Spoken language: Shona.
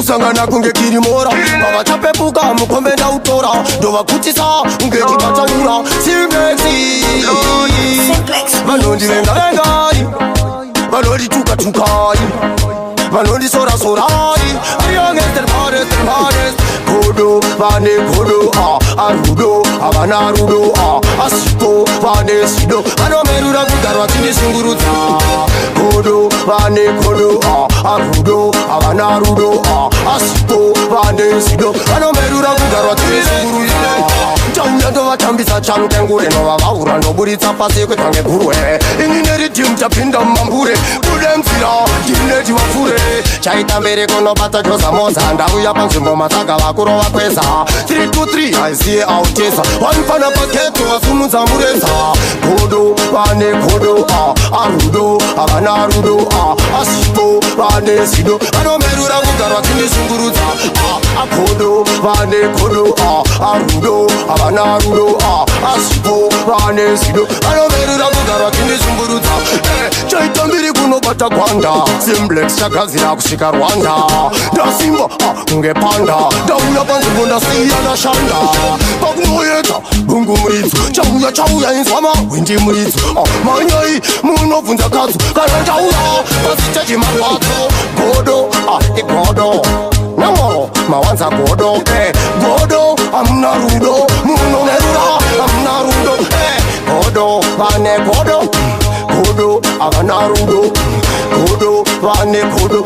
kusangana kunge kirimora vavachapepuka mukombe ndautora ndovakutisa kunge chikatanyura Simplex vanondivengavengai vanondituka-tukai vanondisorasorai ariangesterpares kodo vane kodo arudo avana rudo asipo vane sido vanomerura kugarwa tindisungurudza kodo vane kodo arudo avana rudo asipo vane sido vanomerura kugarwa tindisungurudza chauya ndovatambisa chamutengure novavaura ndoburitsa pasi kwetange gurwe ini neritimu tapinda mumambure bude mzira ndineti vafure chaita mbereko nobata jozamoza ndauya panzvimbo masaga vakuru vakweza 323 aiziye autesa vanifana paketo vasumudza mureza kodo vane kodo arudo avana rudo asipo vane zido vanomerura kugarwa tindisungurudza akodo vane kodo arudo avana rudo asipo vane zido vanomerura kugarwa tindisungurudza chaita mbiri kunobata gwanda Simplex chagadzira kusvika Rwanda ndasimba kunge panda ndauya panzvimbo ndasiya ndashanda pakunoyeta bungu muridzi chauya inzwa mahwindi muridzi manyai munobvunza kadzo kana ndauya pasitachimarwadzo godo igodo namo mawanza godo godo amuna rudo munomerura amuna rudo godo vane godo kodo avana rudo kodo vane kodo